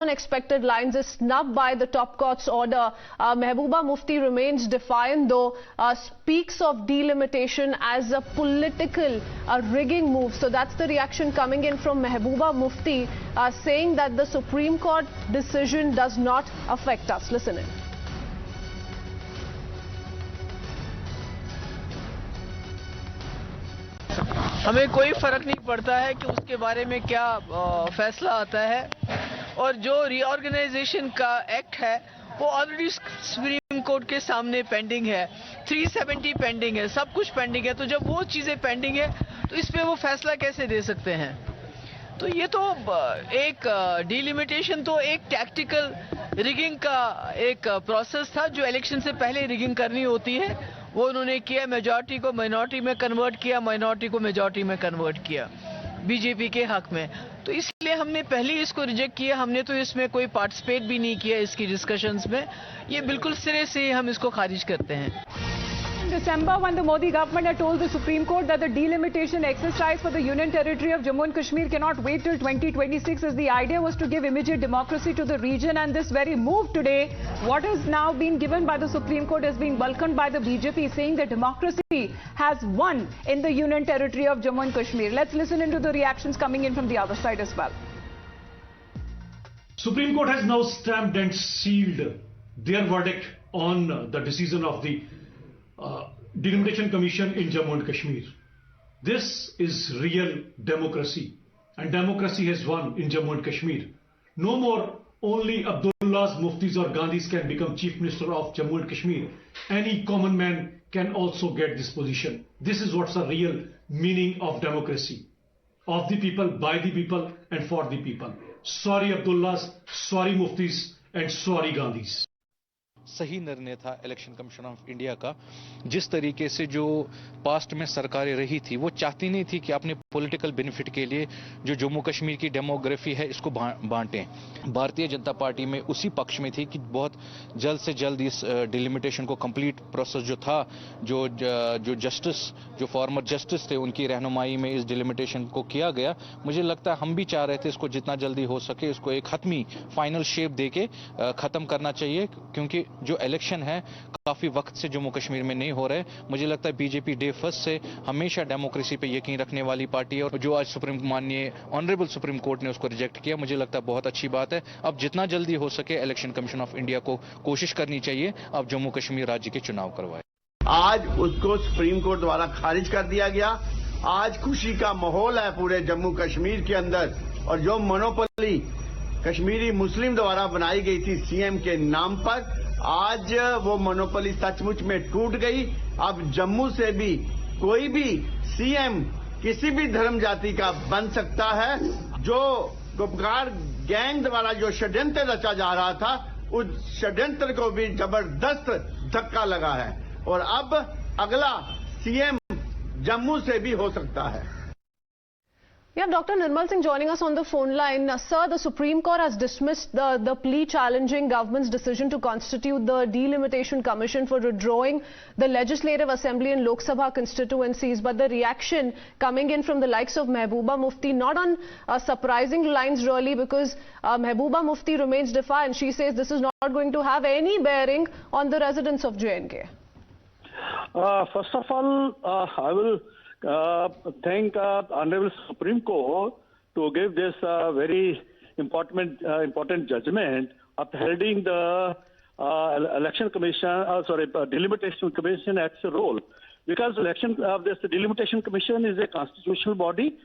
unexpected lines is snubbed by the top court's order. Mehbooba Mufti remains defiant, though speaks of delimitation as a political rigging move. So that's the reaction coming in from Mehbooba Mufti, saying that the Supreme Court decision does not affect us. Listen in. हमें कोई फर्क नहीं पड़ता है कि उसके बारे में क्या फैसला आता है, और जो रीऑर्गेनाइजेशन का एक्ट है वो ऑलरेडी सुप्रीम कोर्ट के सामने पेंडिंग है, 370 पेंडिंग है, सब कुछ पेंडिंग है। तो जब वो चीजें पेंडिंग है तो इस पे वो फैसला कैसे दे सकते हैं? तो ये तो एक डिलिमिटेशन तो एक टैक्टिकल रिगिंग का एक प्रोसेस था, जो इलेक्शन से पहले रिगिंग करनी होती है वो उन्होंने किया। मेजॉरिटी को माइनॉरिटी में कन्वर्ट किया, माइनॉरिटी को मेजॉरिटी में कन्वर्ट किया बीजेपी के हक में। तो इसलिए हमने पहले इसको रिजेक्ट किया। हमने तो इसमें कोई पार्टिसिपेट भी नहीं किया इसकी डिस्कशंस में। ये बिल्कुल सिरे से हम इसको खारिज करते हैं। December, when the Modi government had told the Supreme Court that the delimitation exercise for the Union Territory of Jammu and Kashmir cannot wait till 2026, as the idea was to give immediate democracy to the region, and this very move today, what has now been given by the Supreme Court, has been welcomed by the BJP, saying that democracy has won in the Union Territory of Jammu and Kashmir. Let's listen into the reactions coming in from the other side as well. Supreme Court has now stamped and sealed their verdict on the decision of the Delimitation Commission in Jammu and Kashmir. This is real democracy, and democracy has won in Jammu and Kashmir. No more only Abdullahs, Muftis or Gandhis can become Chief Minister of Jammu and Kashmir. Any common man can also get this position. This is what's the real meaning of democracy. Of the people, by the people and for the people. Sorry Abdullahs, sorry Muftis and sorry Gandhis. सही निर्णय था election commission of India का। जिस तरीके से जो past में सरकारें रही थी वो चाहती नहीं थी कि अपने पॉलिटिकल बेनिफिट के लिए जो जम्मू कश्मीर की डेमोग्राफी है इसको बांटें। भारतीय जनता पार्टी में उसी पक्ष में थी कि बहुत जल्द से जल्द इस डिलिमिटेशन को कंप्लीट प्रोसेस जो था, जो जस्टिस, जो फॉर्मर जस्टिस थे उनकी रहनुमाई में इस डिलिमिटेशन को किया गया। मुझे लगता है हम भी चाह रहे थे इसको जितना जल्दी हो सके इसको एक हतमी फाइनल शेप देके खत्म करना चाहिए, क्योंकि जो इलेक्शन है काफी वक्त से जम्मू कश्मीर में नहीं हो रहे। मुझे लगता है बीजेपी डे फर्स्ट से हमेशा डेमोक्रेसी पे यकीन रखने वाली पार्टी है, और जो आज माननीय ऑनरेबल सुप्रीम कोर्ट ने उसको रिजेक्ट किया, मुझे लगता है बहुत अच्छी बात है। अब जितना जल्दी हो सके इलेक्शन कमीशन ऑफ इंडिया को कोशिश करनी चाहिए अब जम्मू कश्मीर राज्य के चुनाव करवाए। आज उसको सुप्रीम कोर्ट द्वारा खारिज कर दिया गया। आज खुशी का माहौल है पूरे जम्मू कश्मीर के अंदर, और जो मोनोपोली कश्मीरी मुस्लिम द्वारा बनाई गई थी सीएम के नाम पर, आज वो मोनोपोली सचमुच में टूट गई। अब जम्मू से भी कोई भी सीएम किसी भी धर्म जाति का बन सकता है। जो गुपकार गैंग द्वारा जो षड्यंत्र रचा जा रहा था, उस षड्यंत्र को भी जबरदस्त धक्का लगा है, और अब अगला सीएम जम्मू से भी हो सकता है। Yeah, Dr. Nirmal Singh joining us on the phone line. Sir, the Supreme Court has dismissed the plea challenging government's decision to constitute the Delimitation Commission for withdrawing the Legislative Assembly and Lok Sabha constituencies. But the reaction coming in from the likes of Mehbooba Mufti, not on surprising lines really, because Mehbooba Mufti remains defiant. She says this is not going to have any bearing on the residents of J&K. First of all, I will thank Honorable Supreme Court to give this very important judgment upholding the election commission, delimitation commission act's role, because this delimitation commission is a constitutional body,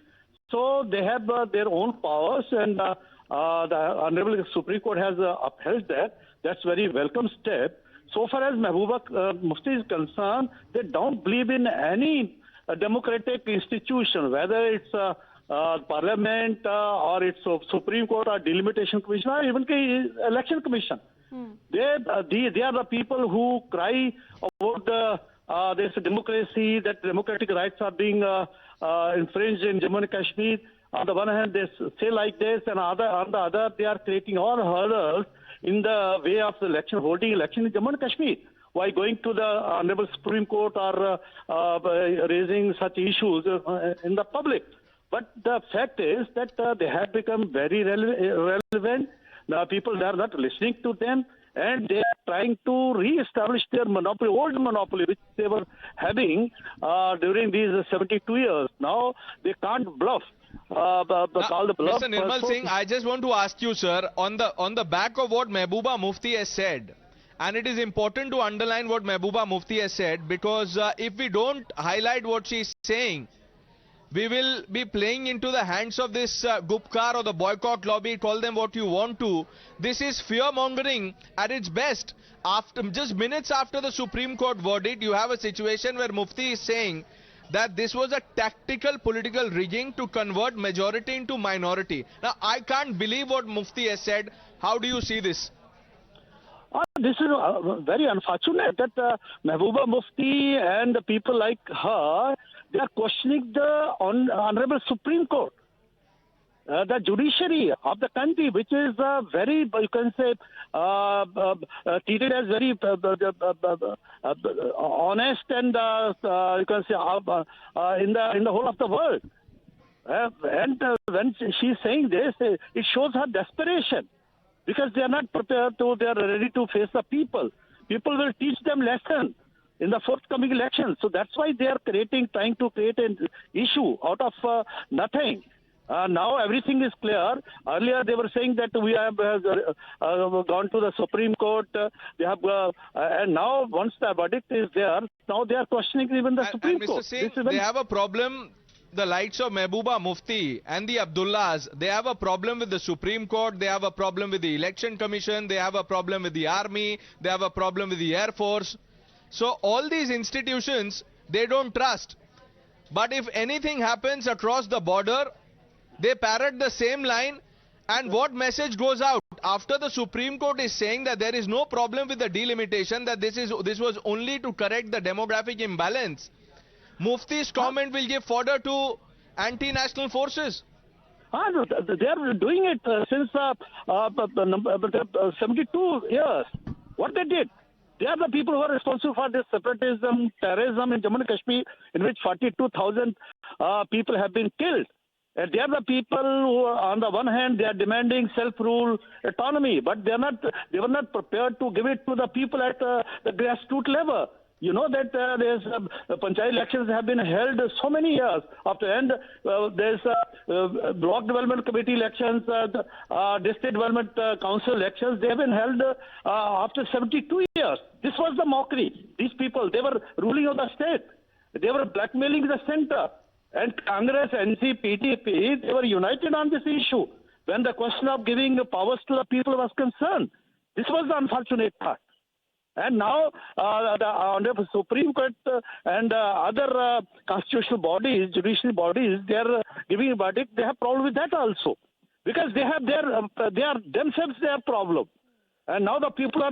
so they have their own powers, and the Honorable Supreme Court has upheld that. That's very welcome step. So far as Mehbooba Mufti is concerned, they don't believe in any democratic institution, whether it's parliament or it's Supreme Court or delimitation commission or even election commission. They are the people who cry about there's a democracy, that democratic rights are being infringed in Jammu and Kashmir. On the one hand, they say like this, and on the other, they are creating all hurdles in the way of the holding election in Jammu and Kashmir. Why going to the Honorable Supreme Court or raising such issues in the public? But the fact is that they have become very relevant. The people, they are not listening to them, and they are trying to re-establish their monopoly, old monopoly, which they were having during these 72 years. Now they can't bluff. Call the bluff. Mr. Nirmal Singh, I just want to ask you, sir, on the back of what Mehbooba Mufti has said, and it is important to underline what Mehbooba Mufti has said, because if we don't highlight what she is saying, we will be playing into the hands of this Gupkar or the boycott lobby. Call them what you want to. This is fear-mongering at its best. Just minutes after the Supreme Court verdict, you have a situation where Mufti is saying that this was a tactical political rigging to convert majority into minority. Now, I can't believe what Mufti has said. How do you see this? This is very unfortunate that Mehbooba Mufti and the people like her, they are questioning the Honorable Supreme Court, the judiciary of the country, which is very, you can say, treated as very honest and you can say in the whole of the world. And when she's saying this, it shows her desperation, because they are not prepared to, they are ready to face the people. People will teach them lesson in the forthcoming elections. So that's why they are trying to create an issue out of nothing. Now everything is clear. Earlier they were saying that we have gone to the Supreme Court. They have, and now once the verdict is there, now they are questioning even the Supreme Court. Singh, they have a problem. The likes of Mehbooba Mufti and the Abdullahs, they have a problem with the Supreme Court, they have a problem with the Election Commission, they have a problem with the Army, they have a problem with the Air Force. So all these institutions, they don't trust. But if anything happens across the border, they parrot the same line. And what message goes out? After the Supreme Court is saying that there is no problem with the delimitation, that this was only to correct the demographic imbalance, Mufti's comment will give fodder to anti-national forces. They are doing it since 72 years. What they did? They are the people who are responsible for this separatism, terrorism in Jammu and Kashmir, in which 42,000 people have been killed. And they are the people who, on the one hand, they are demanding self-rule, autonomy, but they were not prepared to give it to the people at the grassroots level. You know that there's panchayat elections have been held so many years after, and there's block development committee elections, district development council elections. They have been held after 72 years. This was the mockery. These people, they were ruling of the state. They were blackmailing the center. And Congress, NC, PDP, they were united on this issue when the question of giving powers to the people was concerned. This was the unfortunate part. And now the Supreme Court and other constitutional bodies, judicial bodies, they are giving a verdict. They have problem with that also, because they have they are themselves their problem. And now the people are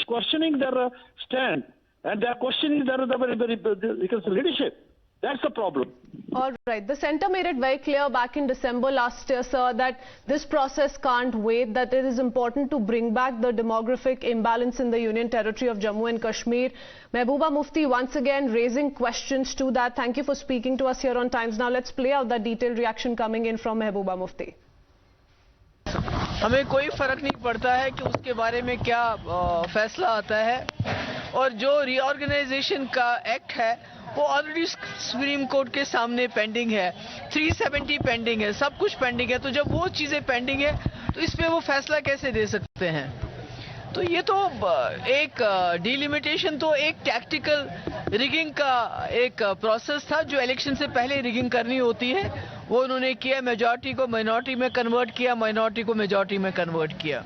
questioning their stand, and they are questioning their leadership. That's the problem. All right. The centre made it very clear back in December last year, sir, that this process can't wait, that it is important to bring back the demographic imbalance in the Union Territory of Jammu and Kashmir. Mehbooba Mufti once again raising questions to that. Thank you for speaking to us here on Times Now. Let's play out that detailed reaction coming in from Mehbooba Mufti. हमें कोई फर्क नहीं पड़ता है कि उसके बारे में क्या फैसला आता है, और जो रीऑर्गेनाइजेशन का एक्ट है वो ऑलरेडी सुप्रीम कोर्ट के सामने पेंडिंग है, 370 पेंडिंग है, सब कुछ पेंडिंग है। तो जब वो चीजें पेंडिंग है तो इस पे वो फैसला कैसे दे सकते हैं? तो ये तो एक डिलिमिटेशन तो एक टैक्टिकल रिगिंग का एक प्रोसेस था, जो इलेक्शन से पहले रिगिंग करनी होती है, वो उन्होंने किया। मेजॉरिटी को माइनॉरिटी में कन्वर्ट किया, माइनॉरिटी को मेजॉरिटी में कन्वर्ट किया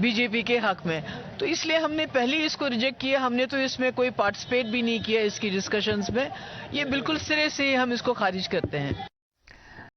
बीजेपी के हक में। तो इसलिए हमने पहले इसको रिजेक्ट किया। हमने तो इसमें कोई पार्टिसिपेट भी नहीं किया इसकी डिस्कशंस में। ये बिल्कुल सिरे से हम इसको खारिज करते हैं।